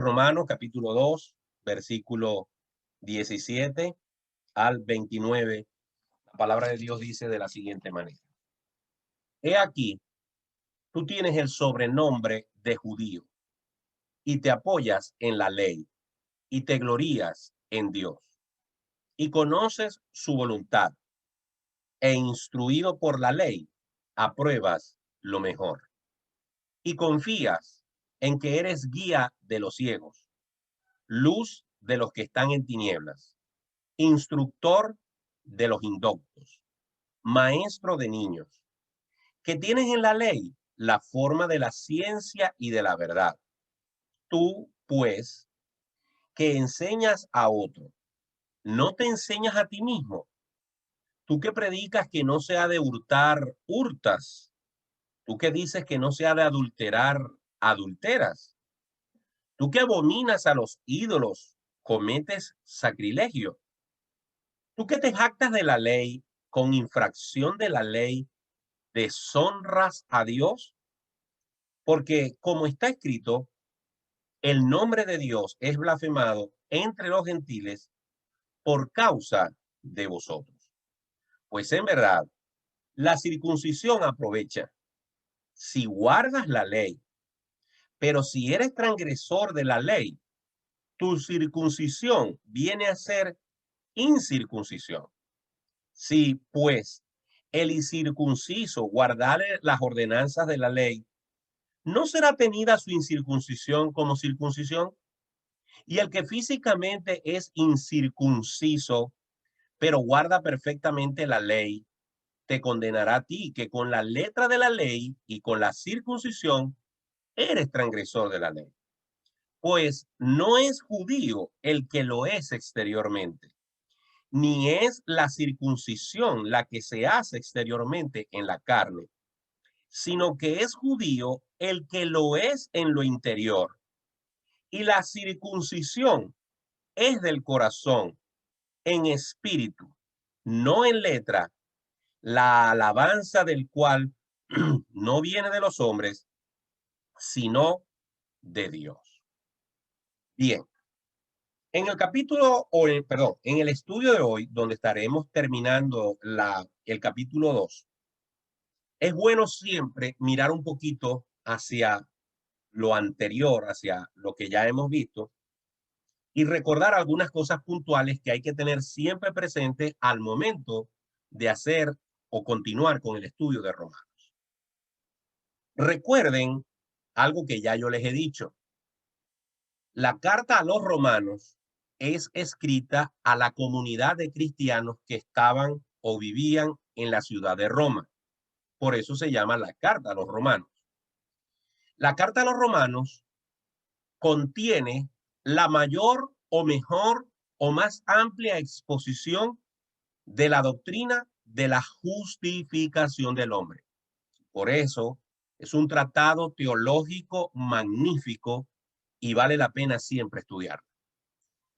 Romanos capítulo 2, versículo 17 al 29, la palabra de Dios dice de la siguiente manera. He aquí, tú tienes el sobrenombre de judío y te apoyas en la ley y te glorías en Dios y conoces su voluntad e instruido por la ley, apruebas lo mejor y confías en que eres guía de los ciegos, luz de los que están en tinieblas, instructor de los indoctos, maestro de niños, que tienes en la ley la forma de la ciencia y de la verdad. Tú, pues, que enseñas a otro, ¿no te enseñas a ti mismo? Tú que predicas que no se ha de hurtar, hurtas. Tú que dices que no se ha de adulterar, adulteras. Tú que abominas a los ídolos, cometes sacrilegio. Tú que te jactas de la ley, con infracción de la ley, deshonras a Dios, porque como está escrito, el nombre de Dios es blasfemado entre los gentiles por causa de vosotros. Pues en verdad, la circuncisión aprovecha si guardas la ley, pero si eres transgresor de la ley, tu circuncisión viene a ser incircuncisión. Si, pues, el incircunciso guardare las ordenanzas de la ley, ¿no será tenida su incircuncisión como circuncisión? Y el que físicamente es incircunciso, pero guarda perfectamente la ley, te condenará a ti, que con la letra de la ley y con la circuncisión eres transgresor de la ley. Pues no es judío el que lo es exteriormente, ni es la circuncisión la que se hace exteriormente en la carne, sino que es judío el que lo es en lo interior. Y la circuncisión es del corazón, en espíritu, no en letra, la alabanza del cual no viene de los hombres, sino de Dios. Bien, en el capítulo, perdón, en el estudio de hoy, donde estaremos terminando el capítulo 2, es bueno siempre mirar un poquito hacia lo anterior, hacia lo que ya hemos visto, y recordar algunas cosas puntuales que hay que tener siempre presente al momento de hacer o continuar con el estudio de Romanos. Recuerden algo que ya yo les he dicho. La carta a los romanos es escrita a la comunidad de cristianos que estaban o vivían en la ciudad de Roma. Por eso se llama la carta a los romanos. La carta a los romanos contiene la mayor o mejor o más amplia exposición de la doctrina de la justificación del hombre. Por eso es un tratado teológico magnífico y vale la pena siempre estudiarlo.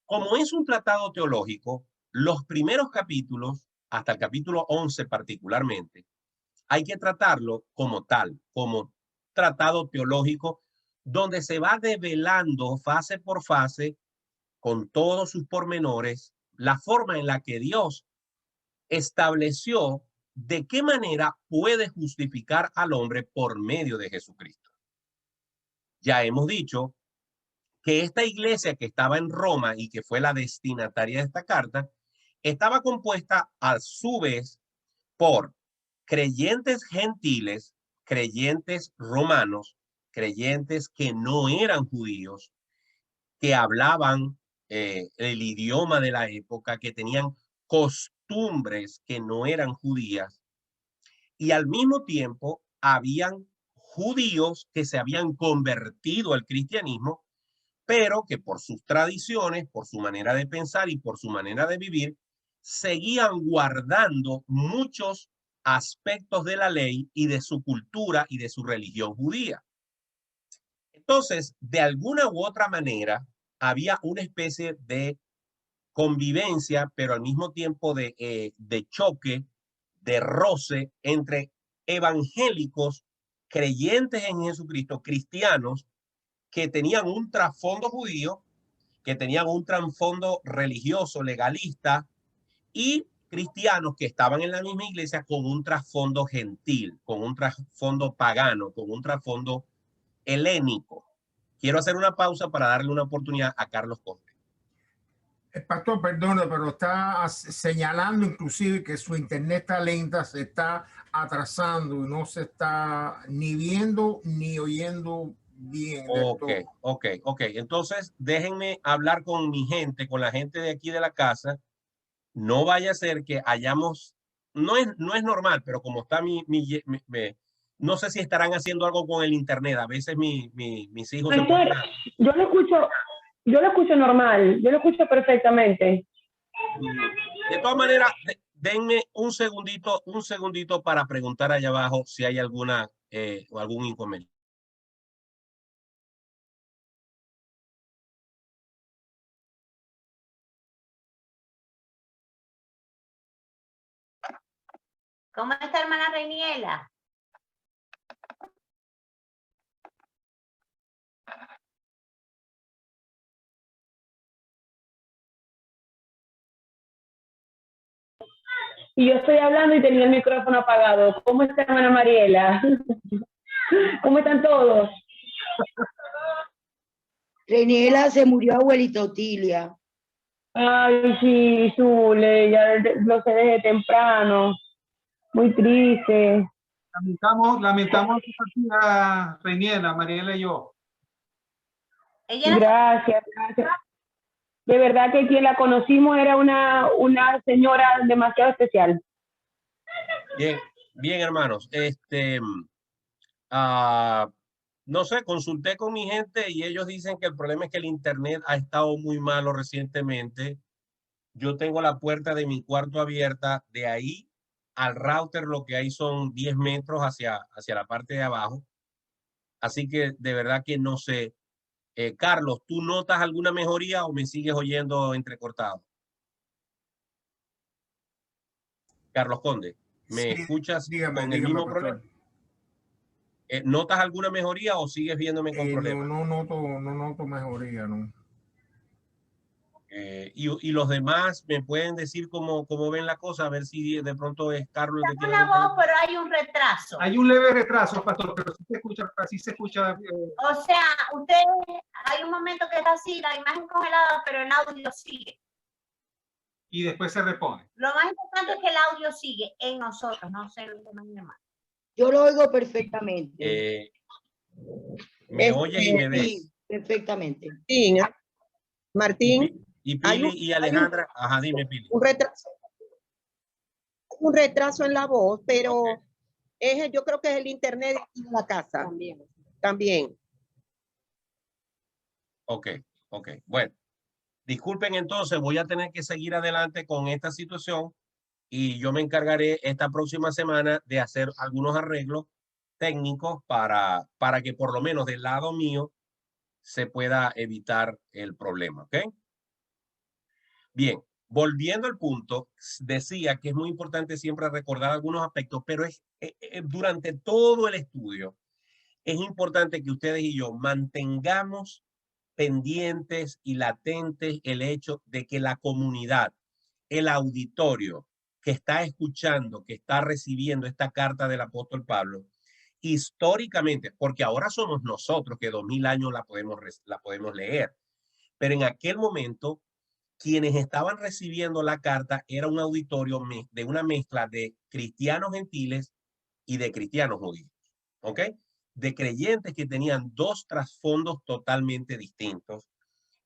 Como es un tratado teológico, los primeros capítulos, hasta el capítulo 11 particularmente, hay que tratarlo como tal, como tratado teológico, donde se va develando fase por fase, con todos sus pormenores, la forma en la que Dios estableció de qué manera puede justificar al hombre por medio de Jesucristo. Ya hemos dicho que esta iglesia que estaba en Roma y que fue la destinataria de esta carta, estaba compuesta a su vez por creyentes gentiles, creyentes romanos, creyentes que no eran judíos, que hablaban el idioma de la época, que tenían costumbres que no eran judías, y al mismo tiempo habían judíos que se habían convertido al cristianismo, pero que por sus tradiciones, por su manera de pensar y por su manera de vivir, seguían guardando muchos aspectos de la ley y de su cultura y de su religión judía. Entonces, de alguna u otra manera, había una especie de convivencia, pero al mismo tiempo de choque, de roce entre evangélicos, creyentes en Jesucristo, cristianos, que tenían un trasfondo judío, que tenían un trasfondo religioso, legalista, y cristianos que estaban en la misma iglesia con un trasfondo gentil, con un trasfondo pagano, con un trasfondo helénico. Quiero hacer una pausa para darle una oportunidad a Carlos Conde. El pastor, perdone, pero está señalando inclusive que su internet está lenta, se está atrasando y no se está ni viendo ni oyendo bien. Ok. Entonces, déjenme hablar con mi gente, con la gente de aquí de la casa. No vaya a ser que hayamos, no es normal, pero como está no sé si estarán haciendo algo con el internet. A veces mis hijos se ponen a... Yo lo escucho normal, yo lo escucho perfectamente. De todas maneras, denme un segundito para preguntar allá abajo si hay alguna o algún inconveniente. ¿Cómo está, hermana Reiniela? Y yo estoy hablando y tenía el micrófono apagado. ¿Cómo está, hermana Mariela? ¿Cómo están todos? Reiniela, se murió abuelita Otilia. Ay, sí, Zule, ya lo sé desde temprano. Muy triste. Lamentamos su partida, Reiniela, Mariela y yo. Gracias. De verdad que quien la conocimos era una señora demasiado especial. Bien, hermanos. No sé, consulté con mi gente y ellos dicen que el problema es que el internet ha estado muy malo recientemente. Yo tengo la puerta de mi cuarto abierta, de ahí al router lo que hay son 10 metros hacia la parte de abajo. Así que de verdad que no sé. Carlos, ¿tú notas alguna mejoría o me sigues oyendo entrecortado? Carlos Conde, ¿me escuchas con el mismo problema? ¿Notas alguna mejoría o sigues viéndome con problemas? No noto mejoría, no. Y los demás me pueden decir cómo ven la cosa, a ver si de pronto es Carlos el que tiene una voz, pero hay un retraso. Hay un leve retraso, pastor, pero sí se escucha. O sea, usted, hay un momento que está así, la imagen congelada, pero el audio sigue. Y después se repone. Lo más importante es que el audio sigue en nosotros, no sé lo demás. Yo lo oigo perfectamente. ¿Me oyes y me ves? Sí, perfectamente. Sí, Martín. Y Pili y Alejandra, ajá, dime, Pili. Un retraso en la voz, pero yo creo que es el internet de la casa. También. Ok. Bueno, disculpen entonces, voy a tener que seguir adelante con esta situación y yo me encargaré esta próxima semana de hacer algunos arreglos técnicos para que por lo menos del lado mío se pueda evitar el problema, ¿ok? Bien, volviendo al punto, decía que es muy importante siempre recordar algunos aspectos, pero durante todo el estudio es importante que ustedes y yo mantengamos pendientes y latentes el hecho de que la comunidad, el auditorio que está escuchando, que está recibiendo esta carta del apóstol Pablo, históricamente, porque ahora somos nosotros que 2000 años la podemos leer, pero en aquel momento quienes estaban recibiendo la carta era un auditorio de una mezcla de cristianos gentiles y de cristianos judíos, ¿ok? De creyentes que tenían dos trasfondos totalmente distintos.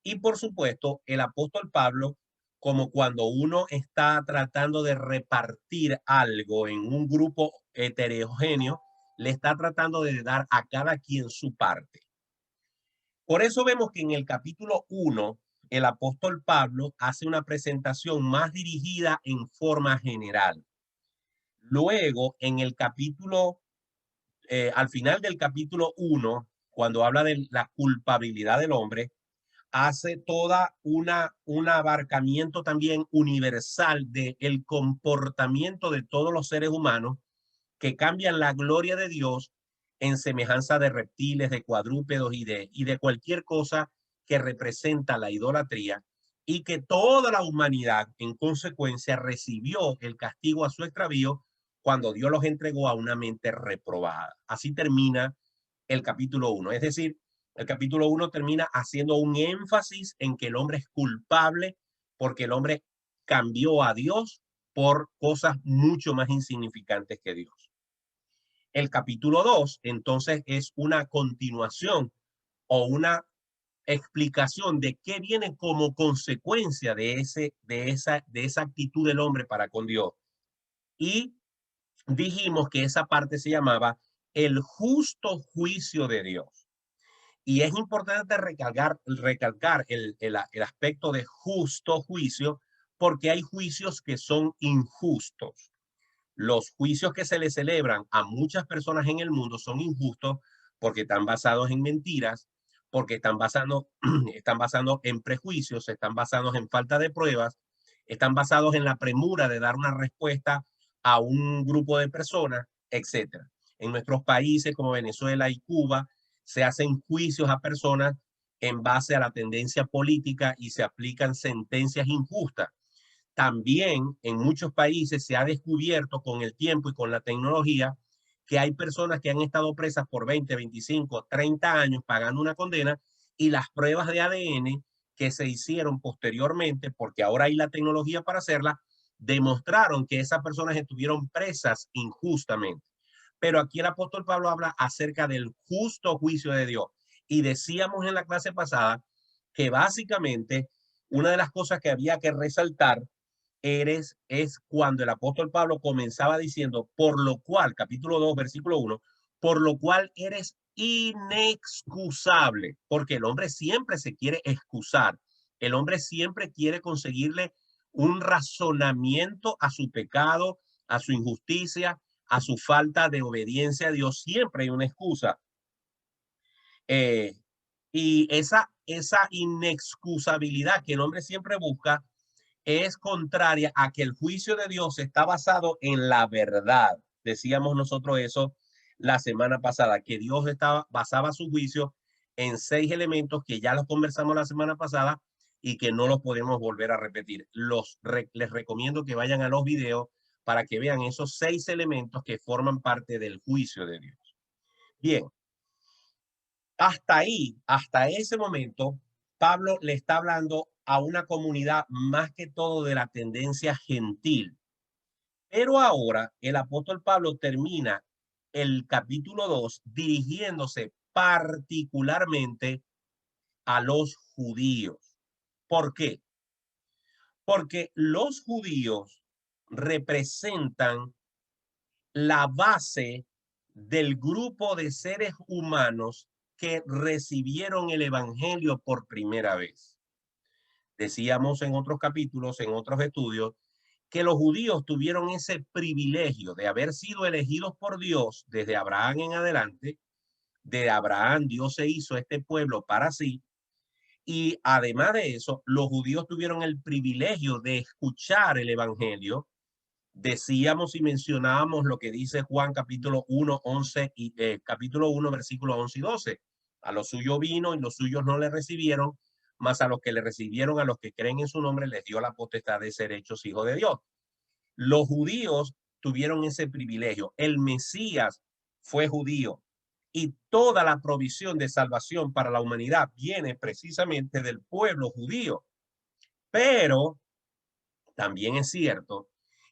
Y por supuesto, el apóstol Pablo, como cuando uno está tratando de repartir algo en un grupo heterogéneo, le está tratando de dar a cada quien su parte. Por eso vemos que en el capítulo 1, el apóstol Pablo hace una presentación más dirigida en forma general. Luego, en el capítulo, al final del capítulo 1, cuando habla de la culpabilidad del hombre, hace toda un abarcamiento también universal del comportamiento de todos los seres humanos que cambian la gloria de Dios en semejanza de reptiles, de cuadrúpedos y de cualquier cosa que representa la idolatría, y que toda la humanidad en consecuencia recibió el castigo a su extravío cuando Dios los entregó a una mente reprobada. Así termina el capítulo 1. Es decir, el capítulo 1 termina haciendo un énfasis en que el hombre es culpable porque el hombre cambió a Dios por cosas mucho más insignificantes que Dios. El capítulo 2, entonces, es una continuación o una explicación de qué viene como consecuencia de esa actitud del hombre para con Dios. Y dijimos que esa parte se llamaba el justo juicio de Dios. Y es importante recalcar el aspecto de justo juicio, porque hay juicios que son injustos. Los juicios que se le celebran a muchas personas en el mundo son injustos porque están basados en mentiras, porque están basados en prejuicios, están basados en falta de pruebas, están basados en la premura de dar una respuesta a un grupo de personas, etc. En nuestros países como Venezuela y Cuba se hacen juicios a personas en base a la tendencia política y se aplican sentencias injustas. También en muchos países se ha descubierto con el tiempo y con la tecnología que hay personas que han estado presas por 20, 25, 30 años pagando una condena, y las pruebas de ADN que se hicieron posteriormente, porque ahora hay la tecnología para hacerla, demostraron que esas personas estuvieron presas injustamente. Pero aquí el apóstol Pablo habla acerca del justo juicio de Dios. Y decíamos en la clase pasada que básicamente una de las cosas que había que resaltar es cuando el apóstol Pablo comenzaba diciendo, por lo cual, capítulo 2, versículo 1, por lo cual eres inexcusable, porque el hombre siempre se quiere excusar, el hombre siempre quiere conseguirle un razonamiento a su pecado, a su injusticia, a su falta de obediencia a Dios. Siempre hay una excusa. Y esa inexcusabilidad que el hombre siempre busca es contraria a que el juicio de Dios está basado en la verdad. Decíamos nosotros eso la semana pasada, que Dios basaba su juicio en 6 elementos que ya los conversamos la semana pasada y que no los podemos volver a repetir. Les recomiendo que vayan a los videos para que vean esos 6 elementos que forman parte del juicio de Dios. Bien, hasta ahí, hasta ese momento, Pablo le está hablando a una comunidad más que todo de la tendencia gentil. Pero ahora el apóstol Pablo termina el capítulo 2 dirigiéndose particularmente a los judíos. ¿Por qué? Porque los judíos representan la base del grupo de seres humanos que recibieron el evangelio por primera vez. Decíamos en otros capítulos, en otros estudios, que los judíos tuvieron ese privilegio de haber sido elegidos por Dios desde Abraham en adelante. De Abraham Dios se hizo este pueblo para sí. Y además de eso, los judíos tuvieron el privilegio de escuchar el evangelio. Decíamos y mencionábamos lo que dice Juan capítulo 1, 11 y capítulo 1, versículos 11 y 12. A los suyos vino y los suyos no le recibieron, mas a los que le recibieron, a los que creen en su nombre, les dio la potestad de ser hechos hijos de Dios. Los judíos tuvieron ese privilegio. El Mesías fue judío y toda la provisión de salvación para la humanidad viene precisamente del pueblo judío. Pero también es cierto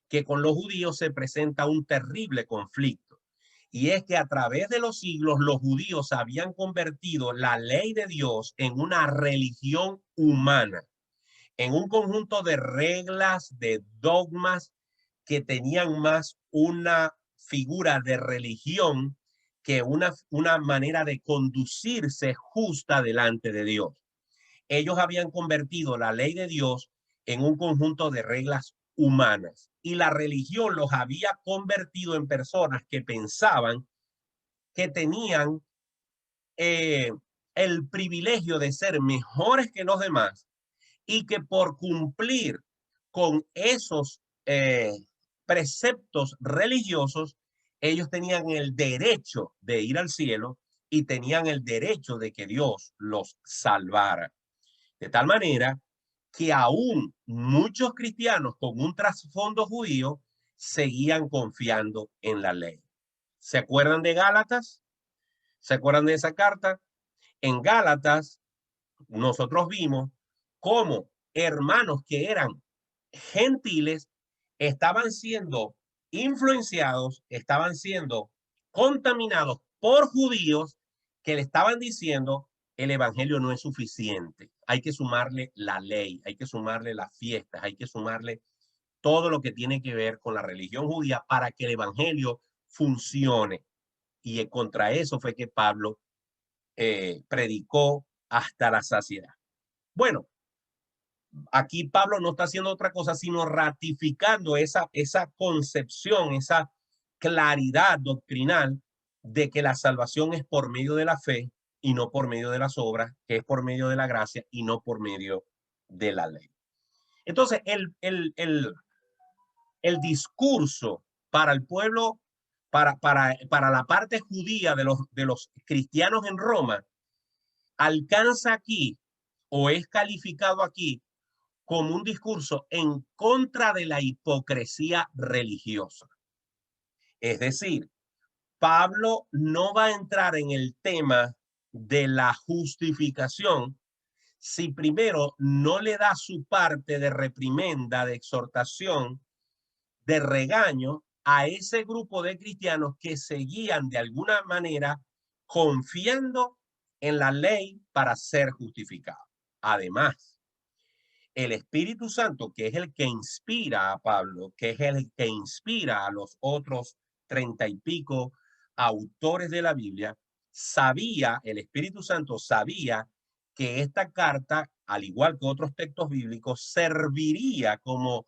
que con los judíos se presenta un terrible conflicto. Y es que a través de los siglos los judíos habían convertido la ley de Dios en una religión humana, en un conjunto de reglas, de dogmas que tenían más una figura de religión que una manera de conducirse justa delante de Dios. Ellos habían convertido la ley de Dios en un conjunto de reglas humanas, y la religión los había convertido en personas que pensaban que tenían el privilegio de ser mejores que los demás, y que por cumplir con esos preceptos religiosos ellos tenían el derecho de ir al cielo y tenían el derecho de que Dios los salvara. De tal manera que aún muchos cristianos con un trasfondo judío seguían confiando en la ley. ¿Se acuerdan de Gálatas? ¿Se acuerdan de esa carta? En Gálatas nosotros vimos cómo hermanos que eran gentiles estaban siendo influenciados, estaban siendo contaminados por judíos que le estaban diciendo el evangelio no es suficiente. Hay que sumarle la ley, hay que sumarle las fiestas, hay que sumarle todo lo que tiene que ver con la religión judía para que el evangelio funcione. Y contra eso fue que Pablo predicó hasta la saciedad. Bueno, aquí Pablo no está haciendo otra cosa sino ratificando esa concepción, esa claridad doctrinal de que la salvación es por medio de la fe y no por medio de las obras, que es por medio de la gracia y no por medio de la ley. Entonces, el discurso para el pueblo, para la parte judía de los cristianos en Roma, alcanza aquí o es calificado aquí como un discurso en contra de la hipocresía religiosa. Es decir, Pablo no va a entrar en el tema de la justificación si primero no le da su parte de reprimenda, de exhortación, de regaño a ese grupo de cristianos que seguían de alguna manera confiando en la ley para ser justificados. Además, el Espíritu Santo, que es el que inspira a Pablo, que es el que inspira a los otros 30 y pico autores de la Biblia, el Espíritu Santo sabía que esta carta, al igual que otros textos bíblicos, serviría como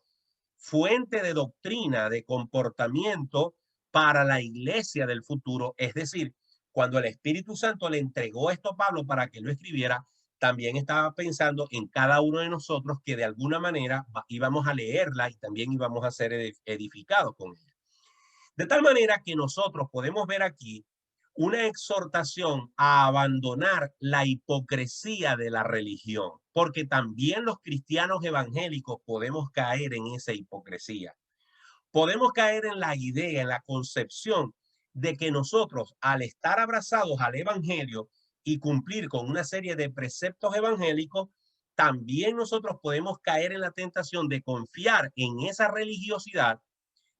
fuente de doctrina, de comportamiento para la iglesia del futuro. Es decir, cuando el Espíritu Santo le entregó esto a Pablo para que lo escribiera, también estaba pensando en cada uno de nosotros que de alguna manera íbamos a leerla y también íbamos a ser edificados con ella. De tal manera que nosotros podemos ver aquí una exhortación a abandonar la hipocresía de la religión, porque también los cristianos evangélicos podemos caer en esa hipocresía. Podemos caer en la idea, en la concepción de que nosotros, al estar abrazados al evangelio y cumplir con una serie de preceptos evangélicos, también nosotros podemos caer en la tentación de confiar en esa religiosidad,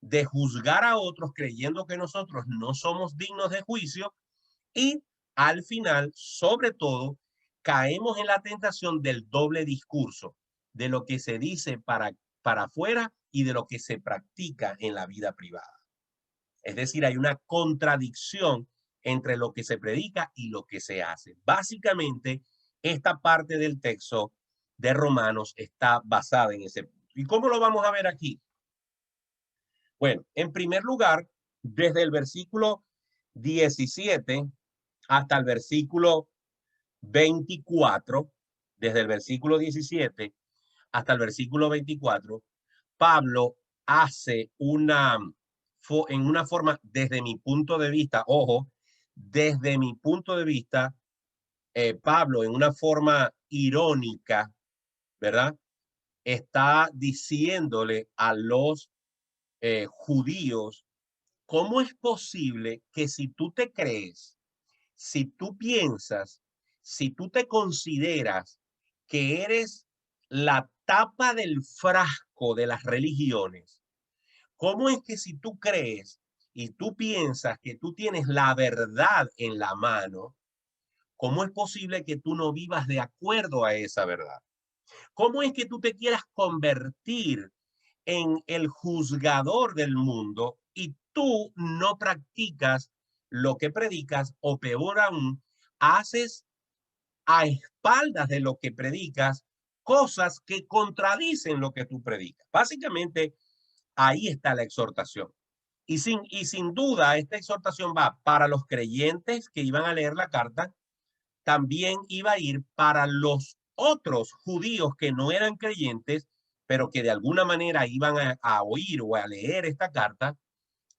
de juzgar a otros creyendo que nosotros no somos dignos de juicio y al final, sobre todo, caemos en la tentación del doble discurso, de lo que se dice para afuera y de lo que se practica en la vida privada. Es decir, hay una contradicción entre lo que se predica y lo que se hace. Básicamente, esta parte del texto de Romanos está basada en ese punto. ¿Y cómo lo vamos a ver aquí? Bueno, en primer lugar, desde el versículo 17 hasta el versículo 24, desde el versículo 17 hasta el versículo 24, Pablo hace en una forma, desde mi punto de vista, ojo, desde mi punto de vista, Pablo en una forma irónica, ¿verdad? Está diciéndole a los judíos, ¿cómo es posible que si tú te crees, si tú piensas, si tú te consideras que eres la tapa del frasco de las religiones, cómo es que si tú crees y tú piensas que tú tienes la verdad en la mano, cómo es posible que tú no vivas de acuerdo a esa verdad? ¿Cómo es que tú te quieras convertir en el juzgador del mundo y tú no practicas lo que predicas, o peor aún, haces a espaldas de lo que predicas cosas que contradicen lo que tú predicas? Básicamente, ahí está la exhortación. Y sin duda, esta exhortación va para los creyentes que iban a leer la carta, también iba a ir para los otros judíos que no eran creyentes, pero que de alguna manera iban a oír o a leer esta carta,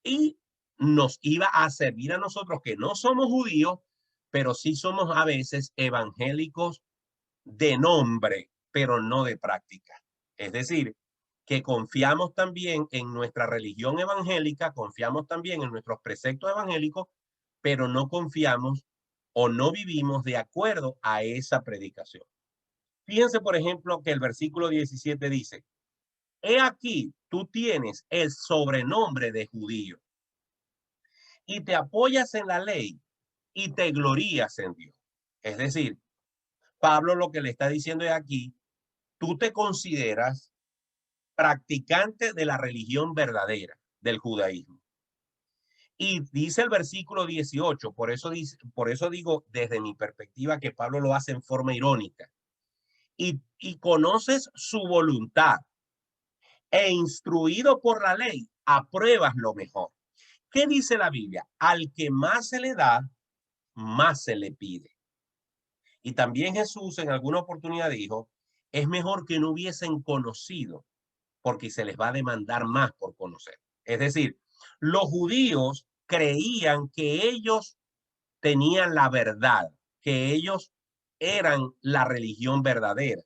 y nos iba a servir a nosotros que no somos judíos, pero sí somos a veces evangélicos de nombre, pero no de práctica. Es decir, que confiamos también en nuestra religión evangélica, confiamos también en nuestros preceptos evangélicos, pero no confiamos o no vivimos de acuerdo a esa predicación. Fíjense, por ejemplo, que el versículo 17 dice, he aquí, tú tienes el sobrenombre de judío y te apoyas en la ley y te glorías en Dios. Es decir, Pablo lo que le está diciendo es aquí, tú te consideras practicante de la religión verdadera, del judaísmo. Y dice el versículo 18, por eso digo desde mi perspectiva que Pablo lo hace en forma irónica. Y conoces su voluntad e instruido por la ley, apruebas lo mejor. ¿Qué dice la Biblia? Al que más se le da, más se le pide. Y también Jesús en alguna oportunidad dijo, es mejor que no hubiesen conocido, porque se les va a demandar más por conocer. Es decir, los judíos creían que ellos tenían la verdad, que ellos eran la religión verdadera.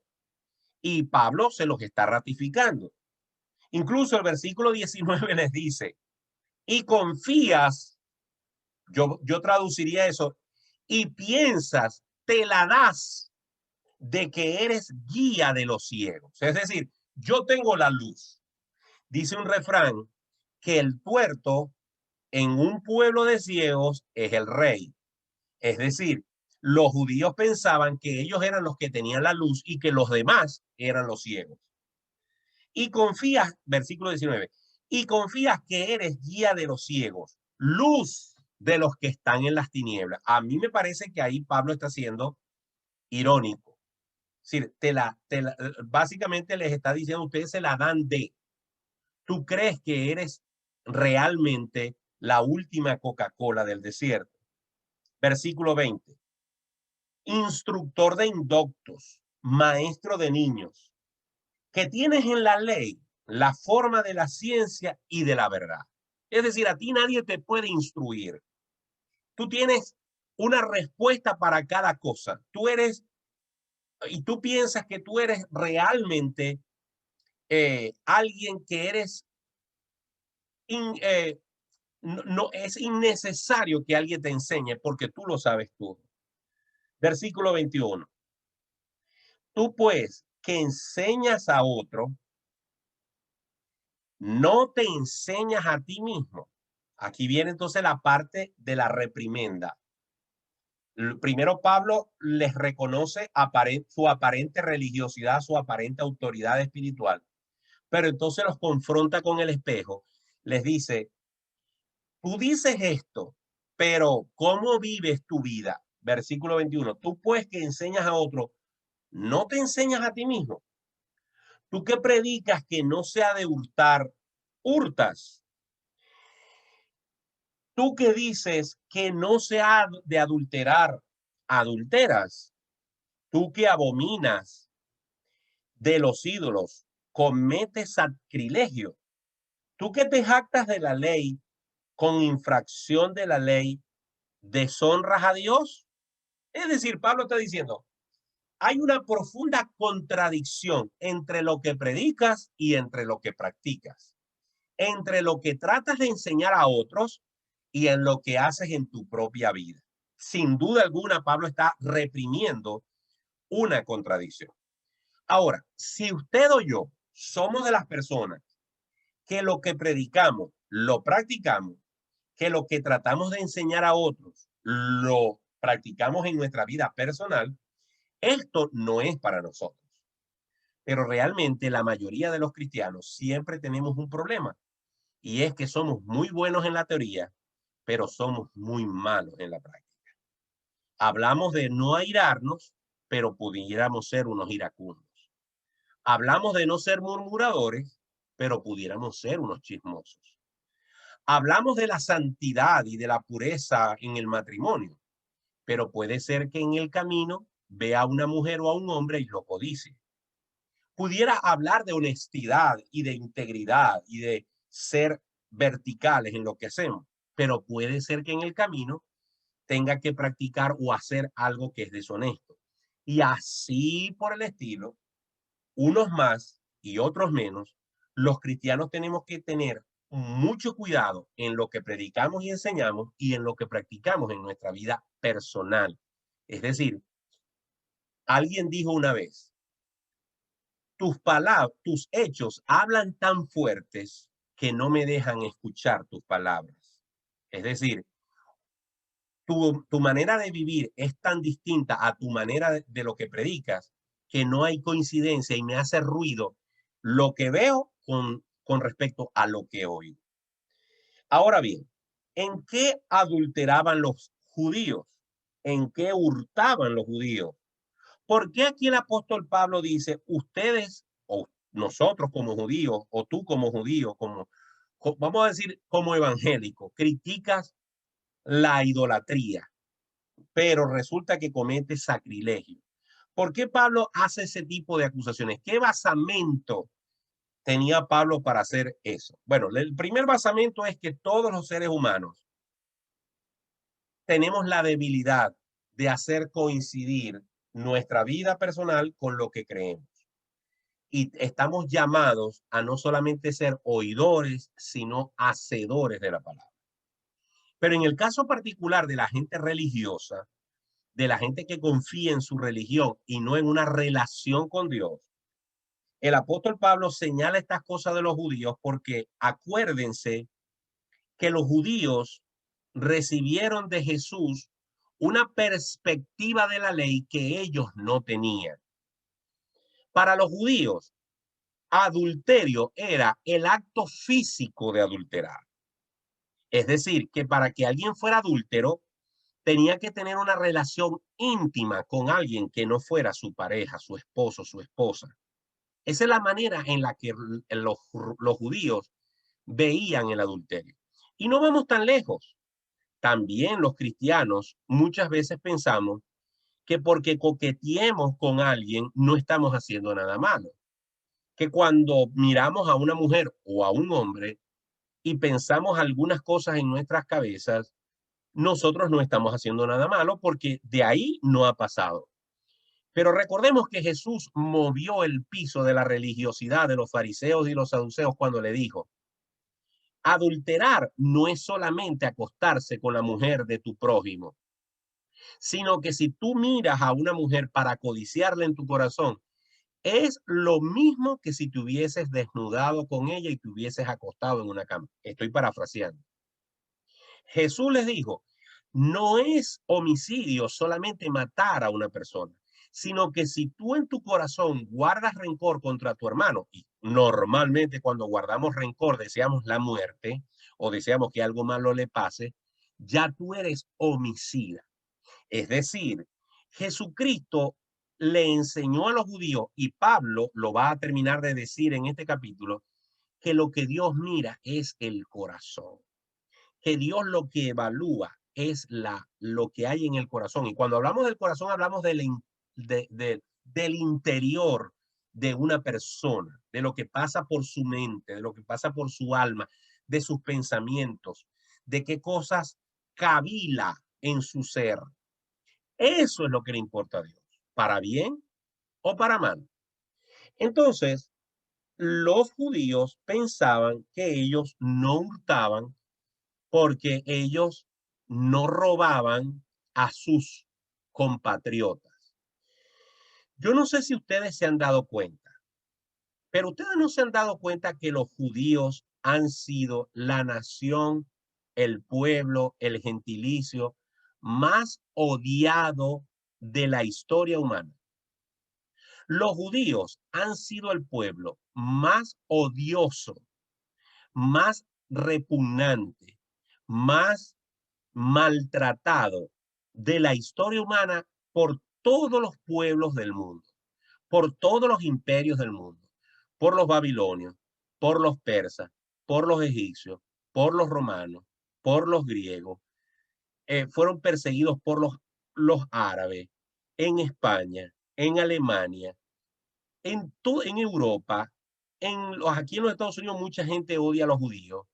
Y Pablo se los está ratificando. Incluso el versículo 19 les dice, y confías, yo traduciría eso, y piensas, te la das de que eres guía de los ciegos. Es decir, yo tengo la luz. Dice un refrán que el tuerto en un pueblo de ciegos es el rey. Es decir, los judíos pensaban que ellos eran los que tenían la luz y que los demás eran los ciegos. Y confías, versículo 19, y confías que eres guía de los ciegos, luz de los que están en las tinieblas. A mí me parece que ahí Pablo está siendo irónico. Es decir, básicamente les está diciendo, ustedes se la dan de. Tú crees que eres realmente la última Coca-Cola del desierto. Versículo 20. Instructor de indoctos, maestro de niños, que tienes en la ley la forma de la ciencia y de la verdad. Es decir, a ti nadie te puede instruir. Tú tienes una respuesta para cada cosa. Tú eres, y tú piensas que tú eres realmente alguien que eres, no es innecesario que alguien te enseñe porque tú lo sabes todo. Versículo 21. Tú pues que enseñas a otro, no te enseñas a ti mismo. Aquí viene entonces la parte de la reprimenda. Primero Pablo les reconoce su aparente religiosidad, su aparente autoridad espiritual, pero entonces los confronta con el espejo. Les dice, tú dices esto, pero ¿cómo vives tu vida? Versículo 21. Tú pues que enseñas a otro, ¿no te enseñas a ti mismo? Tú que predicas que no se ha de hurtar, hurtas. Tú que dices que no se ha de adulterar, adulteras. Tú que abominas de los ídolos, cometes sacrilegio. Tú que te jactas de la ley, con infracción de la ley, deshonras a Dios. Es decir, Pablo está diciendo, hay una profunda contradicción entre lo que predicas y entre lo que practicas, entre lo que tratas de enseñar a otros y en lo que haces en tu propia vida. Sin duda alguna, Pablo está reprimiendo una contradicción. Ahora, si usted o yo somos de las personas que lo que predicamos lo practicamos, que lo que tratamos de enseñar a otros lo practicamos en nuestra vida personal, esto no es para nosotros. Pero realmente la mayoría de los cristianos siempre tenemos un problema, y es que somos muy buenos en la teoría, pero somos muy malos en la práctica. Hablamos de no airarnos, pero pudiéramos ser unos iracundos. Hablamos de no ser murmuradores, pero pudiéramos ser unos chismosos. Hablamos de la santidad y de la pureza en el matrimonio, pero puede ser que en el camino vea a una mujer o a un hombre y lo codicie. Pudiera hablar de honestidad y de integridad y de ser verticales en lo que hacemos, pero puede ser que en el camino tenga que practicar o hacer algo que es deshonesto. Y así por el estilo, unos más y otros menos, los cristianos tenemos que tener mucho cuidado en lo que predicamos y enseñamos y en lo que practicamos en nuestra vida personal. Es decir, alguien dijo una vez, tus palabras, tus hechos hablan tan fuertes que no me dejan escuchar tus palabras. Es decir, tu manera de vivir es tan distinta a tu manera de lo que predicas que no hay coincidencia y me hace ruido lo que veo con respecto a lo que oigo. Ahora bien, ¿en qué adulteraban los judíos? ¿En qué hurtaban los judíos? ¿Por qué aquí el apóstol Pablo dice, ustedes o nosotros como judíos o tú como judío, vamos a decir como evangélico, criticas la idolatría, pero resulta que comete sacrilegio? ¿Por qué Pablo hace ese tipo de acusaciones? ¿Qué basamento tenía Pablo para hacer eso? Bueno, el primer basamento es que todos los seres humanos tenemos la debilidad de hacer coincidir nuestra vida personal con lo que creemos. Y estamos llamados a no solamente ser oidores, sino hacedores de la palabra. Pero en el caso particular de la gente religiosa, de la gente que confía en su religión y no en una relación con Dios, el apóstol Pablo señala estas cosas de los judíos porque acuérdense que los judíos recibieron de Jesús una perspectiva de la ley que ellos no tenían. Para los judíos, adulterio era el acto físico de adulterar. Es decir, que para que alguien fuera adúltero, tenía que tener una relación íntima con alguien que no fuera su pareja, su esposo, su esposa. Esa es la manera en la que los judíos veían el adulterio. Y no vamos tan lejos. También los cristianos muchas veces pensamos que porque coqueteemos con alguien no estamos haciendo nada malo. Que cuando miramos a una mujer o a un hombre y pensamos algunas cosas en nuestras cabezas, nosotros no estamos haciendo nada malo porque de ahí no ha pasado. Pero recordemos que Jesús movió el piso de la religiosidad de los fariseos y los saduceos cuando le dijo, adulterar no es solamente acostarse con la mujer de tu prójimo, sino que si tú miras a una mujer para codiciarla en tu corazón, es lo mismo que si te hubieses desnudado con ella y te hubieses acostado en una cama. Estoy parafraseando. Jesús les dijo, no es homicidio solamente matar a una persona, sino que si tú en tu corazón guardas rencor contra tu hermano, y normalmente cuando guardamos rencor deseamos la muerte o deseamos que algo malo le pase, ya tú eres homicida. Es decir, Jesucristo le enseñó a los judíos, y Pablo lo va a terminar de decir en este capítulo, que lo que Dios mira es el corazón. Que Dios lo que evalúa es lo que hay en el corazón. Y cuando hablamos del corazón, hablamos del interior de una persona, de lo que pasa por su mente, de lo que pasa por su alma, de sus pensamientos, de qué cosas cavila en su ser. Eso es lo que le importa a Dios, para bien o para mal. Entonces, los judíos pensaban que ellos no hurtaban porque ellos no robaban a sus compatriotas. Yo no sé si ustedes se han dado cuenta, pero ustedes no se han dado cuenta que los judíos han sido la nación, el pueblo, el gentilicio más odiado de la historia humana. Los judíos han sido el pueblo más odioso, más repugnante, más maltratado de la historia humana por todos los pueblos del mundo, por todos los imperios del mundo, por los babilonios, por los persas, por los egipcios, por los romanos, por los griegos. Fueron perseguidos por los árabes en España, en Alemania, en Europa, aquí en los Estados Unidos mucha gente odia a los judíos.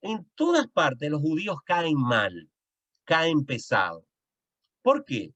En todas partes los judíos caen mal, caen pesado. ¿Por qué?